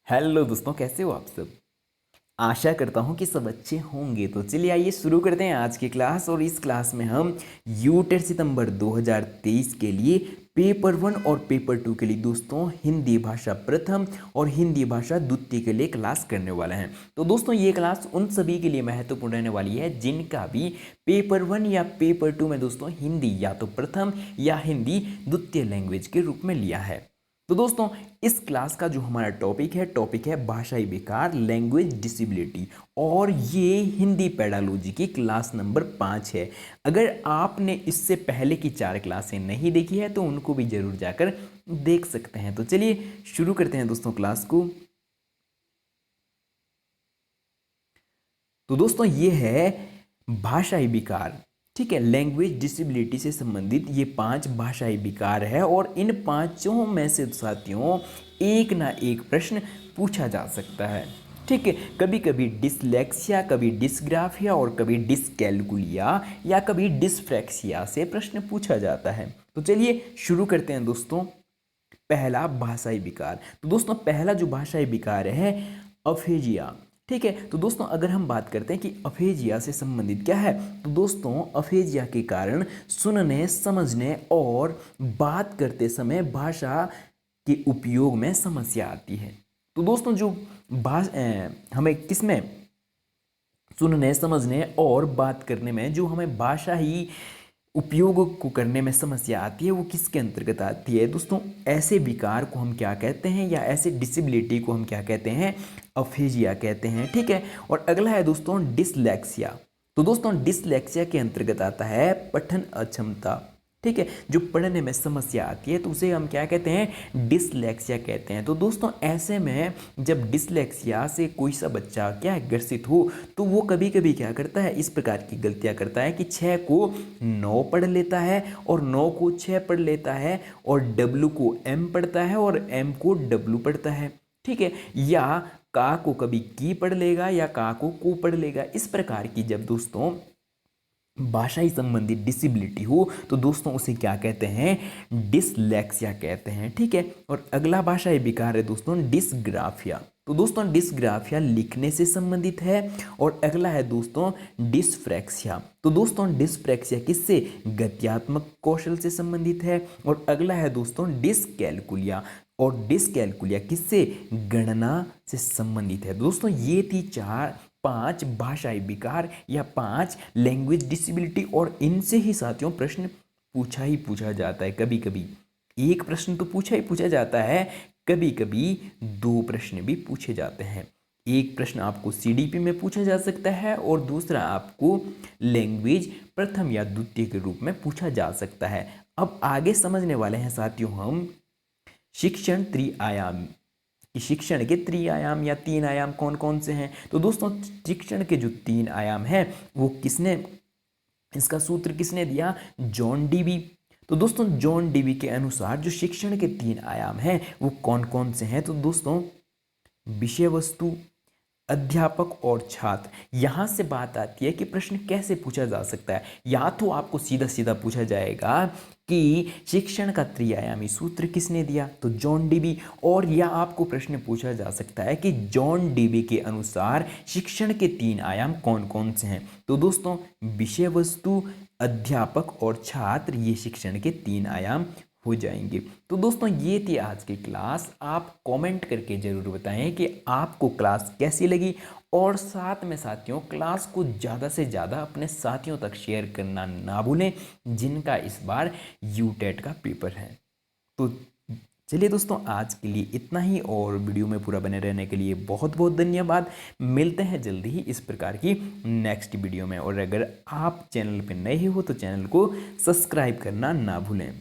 Hello दोस्तों, कैसे हो आप सब। आशा करता हूँ कि सब अच्छे होंगे। तो चलिए आइए शुरू करते हैं आज की क्लास। और इस क्लास में हम यूटेट सितंबर 2023 के लिए पेपर 1 और पेपर 2 के लिए दोस्तों हिंदी भाषा प्रथम और हिंदी भाषा द्वितीय के लिए क्लास करने वाले हैं। तो दोस्तों ये क्लास उन सभी के लिए महत्वपूर्ण रहने वाली है जिनका भी पेपर 1 या पेपर 2 में दोस्तों हिंदी या तो प्रथम या हिंदी द्वितीय लैंग्वेज के रूप में लिया है। तो दोस्तों इस क्लास का जो हमारा टॉपिक है भाषाई विकार, लैंग्वेज डिसेबिलिटी, और ये हिंदी पेडालॉजी की क्लास नंबर 5 है। अगर आपने इससे पहले की 4 क्लासें नहीं देखी है तो उनको भी जरूर जाकर देख सकते हैं। तो चलिए शुरू करते हैं दोस्तों क्लास को। तो दोस्तों ये है भाषाई विकार, ठीक है। लैंग्वेज डिसेबिलिटी से संबंधित ये 5 भाषाई विकार है और इन पांचों में से साथियों एक ना एक प्रश्न पूछा जा सकता है, ठीक है। कभी कभी डिसलेक्सिया, कभी डिसग्राफिया और कभी डिसकैलकुलिया या कभी डिसफ्रैक्सिया से प्रश्न पूछा जाता है। तो चलिए शुरू करते हैं दोस्तों। पहला भाषाई विकार, तो दोस्तों पहला जो भाषाई विकार है अफेजिया, ठीक है। तो दोस्तों अगर हम बात करते हैं कि अफेजिया से संबंधित क्या है, तो दोस्तों अफेजिया के कारण सुनने, समझने और बात करते समय भाषा के उपयोग में समस्या आती है। तो दोस्तों जो हमें किसमें सुनने, समझने और बात करने में जो हमें भाषा ही उपयोग को करने में समस्या आती है वो किसके अंतर्गत आती है दोस्तों। ऐसे विकार को हम क्या कहते हैं या ऐसे डिसेबिलिटी को हम क्या कहते हैं, अफेजिया कहते हैं, ठीक है। और अगला है दोस्तों डिसलेक्सिया। तो दोस्तों डिसलेक्सिया के अंतर्गत आता है पठन अक्षमता, ठीक है। जो पढ़ने में समस्या आती है तो उसे हम क्या कहते हैं, डिसलेक्सिया कहते हैं। तो दोस्तों ऐसे में जब डिसलेक्सिया से कोई सा बच्चा क्या है ग्रसित हो तो वो कभी कभी क्या करता है, इस प्रकार की गलतियां करता है कि 6 को 9 पढ़ लेता है और 9 को 6 पढ़ लेता है और W को M पढ़ता है और M को W पढ़ता है, ठीक है। या का को कभी की पढ़ लेगा या का को पढ़ लेगा। इस प्रकार की जब दोस्तों भाषाई संबंधी डिसेबिलिटी हो तो दोस्तों उसे क्या कहते हैं, डिसलेक्सिया कहते हैं, ठीक है। और अगला भाषाई विकार है दोस्तों डिसग्राफिया। तो दोस्तों डिसग्राफिया लिखने से संबंधित है। और अगला है दोस्तों डिसफ्रैक्सिया। तो दोस्तों डिसफ्रैक्सिया किससे, गत्यात्मक कौशल से संबंधित है। और अगला है दोस्तों डिसकैलकुलिया। और डिसकैलकुलिया किससे, गणना से संबंधित है। दोस्तों ये थी 5 भाषाई विकार या 5 लैंग्वेज डिसेबिलिटी। और इनसे ही साथियों प्रश्न पूछा जाता है। कभी कभी एक प्रश्न तो पूछा जाता है, कभी कभी 2 प्रश्न भी पूछे जाते हैं। एक प्रश्न आपको CDP में पूछा जा सकता है और दूसरा आपको लैंग्वेज प्रथम या द्वितीय के रूप में पूछा जा सकता है। अब आगे समझने वाले हैं साथियों हम शिक्षण त्रिआयाम, शिक्षण के त्रिआयाम या 3 आयाम कौन कौन से हैं। तो दोस्तों शिक्षण के जो 3 आयाम हैं वो किसने, इसका सूत्र किसने दिया, जॉन डीवी। तो दोस्तों जॉन डीवी के अनुसार जो शिक्षण के 3 आयाम हैं वो कौन कौन से हैं, तो दोस्तों विषय वस्तु, अध्यापक और छात्र। यहां से बात आती है कि प्रश्न कैसे पूछा जा सकता है। या तो आपको सीधा सीधा पूछा जाएगा कि शिक्षण का त्रिआयामी सूत्र किसने दिया, तो जॉन डीवी। और या आपको प्रश्न पूछा जा सकता है कि जॉन डीवी के अनुसार शिक्षण के 3 आयाम कौन कौन से हैं। तो दोस्तों विषय वस्तु, अध्यापक और छात्र ये शिक्षण के 3 आयाम हो जाएंगे। तो दोस्तों ये थी आज की क्लास। आप कमेंट करके ज़रूर बताएं कि आपको क्लास कैसी लगी। और साथ में साथियों क्लास को ज़्यादा से ज़्यादा अपने साथियों तक शेयर करना ना भूलें जिनका इस बार यूटेट का पेपर है। तो चलिए दोस्तों आज के लिए इतना ही और वीडियो में पूरा बने रहने के लिए बहुत बहुत धन्यवाद। मिलते हैं जल्दी ही इस प्रकार की नेक्स्ट वीडियो में। और अगर आप चैनल पर नए हो तो चैनल को सब्सक्राइब करना ना भूलें।